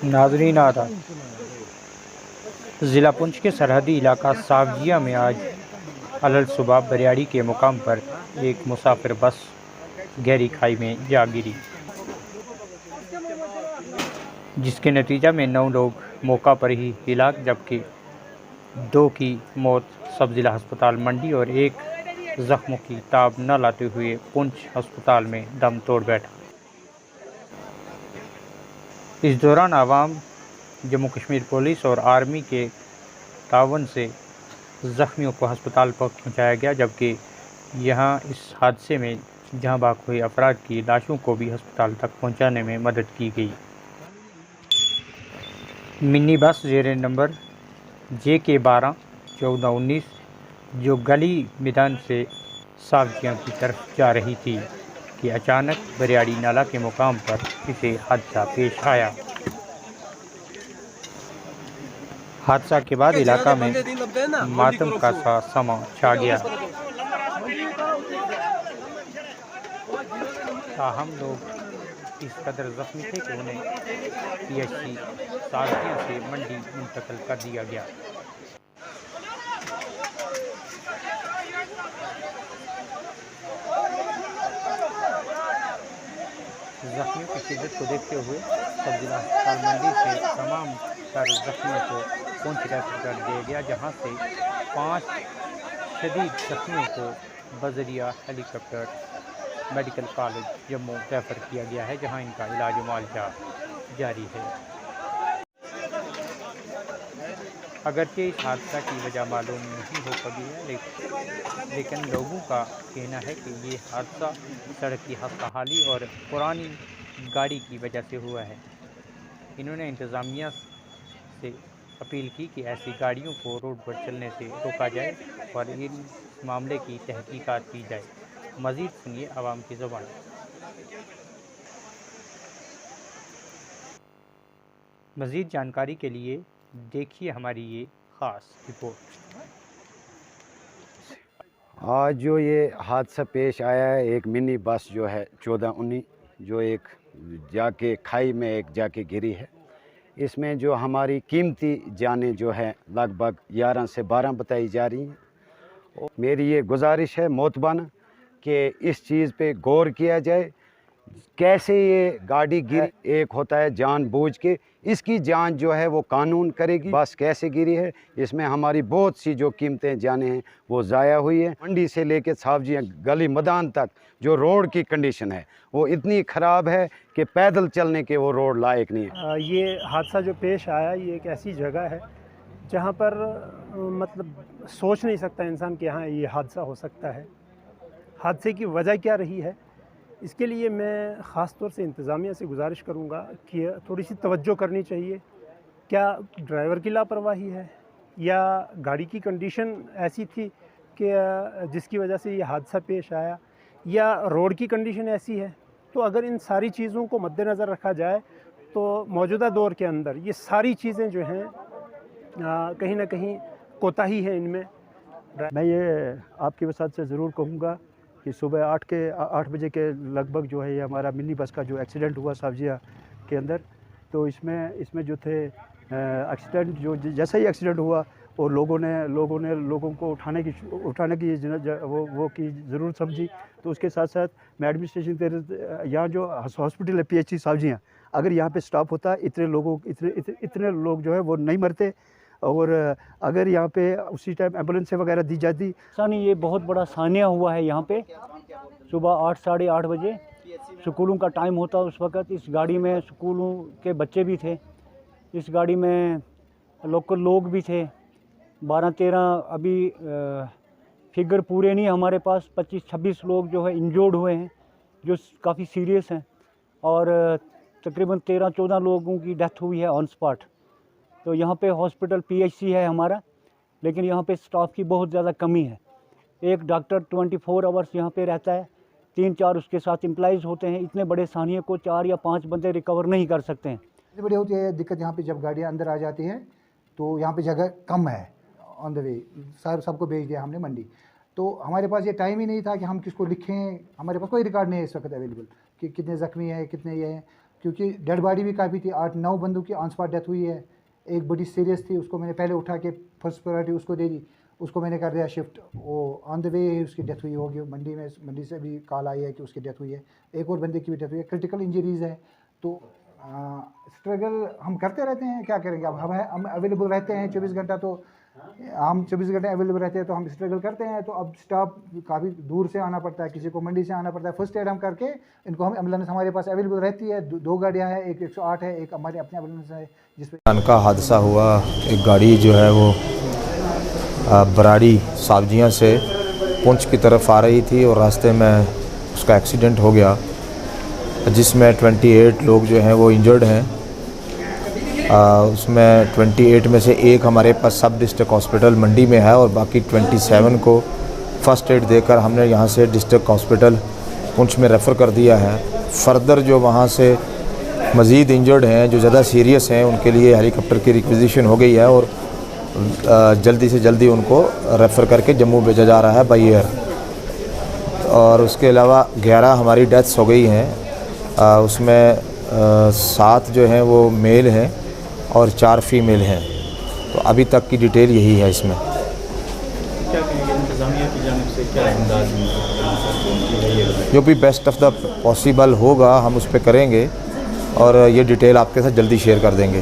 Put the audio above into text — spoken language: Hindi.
नाज़रीन आदाब। ज़िला पुंछ के सरहदी इलाका सावजिया में आज अलल सुबह बरियाड़ी के मुकाम पर एक मुसाफिर बस गहरी खाई में जा गिरी, जिसके नतीजा में 9 लोग मौका पर ही हिलाक, जबकि 2 की मौत सब ज़िला अस्पताल मंडी और एक ज़ख्मों की ताब न लाते हुए पुंछ अस्पताल में दम तोड़ बैठा। इस दौरान आवाम, जम्मू कश्मीर पुलिस और आर्मी के तावन से ज़ख्मियों को अस्पताल तक पहुँचाया गया, जबकि यहाँ इस हादसे में जहाँ बाक हुए अफराद की लाशों को भी अस्पताल तक पहुँचाने में मदद की गई। मिनी बस ज़ेर नंबर JK 12-14-19 जो गली मैदान से सावजिया की तरफ जा रही थी कि अचानक बरियाड़ी नाला के मुकाम पर इसे हादसा पेश आया। हादसा के बाद इलाका में मातम का सा समा छा गया। ताहम लोग इस कदर ज़ख्मी थे कि उन्हें PHC सावजिया से मंडी मुंतकिल कर दिया गया। ज़ख्मियों की शिद्दत को देखते हुए सब जिला अस्पताल मंडी से तमाम तर ज़ख्मियों को पुंछ रेफर कर दिया गया, जहां से 5 शदीद ज़ख्मियों को बज़रिया helicopter medical college Jammu refer किया गया है, जहां इनका इलाज मुआवजा जारी है। अगरचे इस हादसा की वजह मालूम नहीं हो सकी है, लेकिन लोगों का कहना है कि ये हादसा सड़क की खस्ताहाली और पुरानी गाड़ी की वजह से हुआ है। इन्होंने इंतज़ामिया से अपील की कि ऐसी गाड़ियों को रोड पर चलने से रोका जाए और इन मामले की तहकीकात की जाए। मज़ीद सुनिए आवाम की ज़ुबान। मज़ीद जानकारी के लिए देखिए हमारी ये ख़ास रिपोर्ट। आज जो ये हादसा पेश आया है, एक मिनी बस जो है 14-19 जो एक जाके खाई में एक जाके गिरी है। इसमें जो हमारी कीमती जानें जो है लगभग 11 से 12 बताई जा रही हैं। और मेरी ये गुजारिश है मोतबाना कि इस चीज़ पे गौर किया जाए, कैसे ये गाड़ी गिरी। एक होता है जानबूझ के, इसकी जांच जो है वो कानून करेगी। बस कैसे गिरी है, इसमें हमारी बहुत सी जो कीमतें जाने हैं वो ज़ाया हुई है। मंडी से लेके सावजिया गली मैदान तक जो रोड की कंडीशन है वो इतनी ख़राब है कि पैदल चलने के वो रोड लायक नहीं है। ये हादसा जो पेश आया, ये एक ऐसी जगह है जहाँ पर मतलब सोच नहीं सकता इंसान कि हाँ ये हादसा हो सकता है। हादसे की वजह क्या रही है, इसके लिए मैं ख़ास तौर से इंतज़ामिया से गुजारिश करूँगा कि थोड़ी सी तवज्जो करनी चाहिए। क्या ड्राइवर की लापरवाही है या गाड़ी की कंडीशन ऐसी थी कि जिसकी वजह से ये हादसा पेश आया, या रोड की कंडीशन ऐसी है। तो अगर इन सारी चीज़ों को मद्देनज़र रखा जाए तो मौजूदा दौर के अंदर ये सारी चीज़ें जो हैं कहीं ना कहीं कोताही है इनमें। मैं ये आपकी वसात से ज़रूर कहूँगा कि सुबह 8 बजे के लगभग जो है ये हमारा मिनी बस का जो एक्सीडेंट हुआ सावजिया के अंदर, तो इसमें जो थे एक्सीडेंट जो जैसा ही एक्सीडेंट हुआ और लोगों को उठाने की वो की ज़रूरत समझी। तो उसके साथ साथ मैं एडमिनिस्ट्रेशन यहाँ जो हॉस्पिटल है PHC सावजिया, अगर यहाँ पे स्टॉप होता इतने लोग जो है वो नहीं मरते। और अगर यहाँ पे उसी टाइम एम्बुलेंसें वगैरह दी जाती। सानी ये बहुत बड़ा सानिया हुआ है यहाँ पे। सुबह 8 साढ़े 8 बजे स्कूलों का टाइम होता, उस वक़्त इस गाड़ी में स्कूलों के बच्चे भी थे, इस गाड़ी में लोकल लोग भी थे। 12-13 अभी फिगर पूरे नहीं हमारे पास, 25-26 लोग जो है इंजर्ड हुए हैं, जो काफ़ी सीरियस हैं, और तकरीबन 13-14 लोगों की डेथ हुई है ऑन स्पॉट। तो यहाँ पे हॉस्पिटल PHC है हमारा, लेकिन यहाँ पे स्टाफ की बहुत ज़्यादा कमी है। एक डॉक्टर 24 आवर्स यहाँ पे रहता है, 3-4 उसके साथ एम्प्लॉइज़ होते हैं। इतने बड़े सानिए को 4 या 5 बंदे रिकवर नहीं कर सकते हैं। सबसे बड़ी होती है दिक्कत यहाँ पे, जब गाड़ियाँ अंदर आ जाती हैं तो यहाँ पे जगह कम है ऑन द वे। सबको भेज दिया हमने मंडी, तो हमारे पास ये टाइम ही नहीं था कि हम किसको लिखें। हमारे पास कोई रिकॉर्ड नहीं है इस वक्त अवेलेबल कि कितने ज़ख्मी हैं, कितने ये हैं, क्योंकि डेड बॉडी भी काफ़ी थी, 8-9 बंदों की ऑन स्पॉट डेथ हुई है। एक बड़ी सीरियस थी, उसको मैंने पहले उठा के फर्स्ट प्रायोरिटी उसको दे दी, उसको मैंने कर दिया शिफ्ट। वो ऑन द वे उसकी डेथ हुई होगी मंडी से भी कॉल आई है कि उसकी डेथ हुई है। एक और बंदे की भी डेथ हुई है, क्रिटिकल इंजरीज़ है। तो स्ट्रगल हम करते रहते हैं, क्या करेंगे। अब हम अवेलेबल रहते हैं 24 घंटा, तो हम 24 घंटे अवेलेबल रहते हैं, तो हम स्ट्रगल करते हैं। तो अब स्टाफ काफ़ी दूर से आना पड़ता है, किसी को मंडी से आना पड़ता है। फर्स्ट एड हम करके इनको, हम एम्बुलेंस हमारे पास अवेलेबल रहती है, 2 गाड़ियाँ हैं, एक 108 है, एक हमारी अपनी एम्बुलेंस है जिसमें का हादसा हुआ। एक गाड़ी जो है वो बराड़ी सब्जियां से पुंछ की तरफ आ रही थी और रास्ते में उसका एक्सीडेंट हो गया, जिसमें 28 लोग जो हैं वो इंजर्ड हैं। उसमें 28 में से एक हमारे पास सब डिस्ट्रिक्ट हॉस्पिटल मंडी में है और बाकी 27 को फ़र्स्ट एड देकर हमने यहाँ से डिस्ट्रिक्ट हॉस्पिटल पुंछ में रेफ़र कर दिया है। फर्दर जो वहाँ से मज़ीद इंजर्ड हैं, जो ज़्यादा सीरियस हैं, उनके लिए हेलीकॉप्टर की रिक्विजिशन हो गई है और जल्दी से जल्दी उनको रेफ़र करके जम्मू भेजा जा रहा है बाई एयर। और उसके अलावा 11 हमारी डेथ्स हो गई हैं, उसमें 7 जो हैं वो मेल हैं और 4 फीमेल हैं। तो अभी तक की डिटेल यही है इसमें। क्या कहेंगे इंतज़ामिया की जानिब से, क्या अंदाज़ जो भी बेस्ट ऑफ द पॉसिबल होगा हम उस पर करेंगे और ये डिटेल आपके साथ जल्दी शेयर कर देंगे।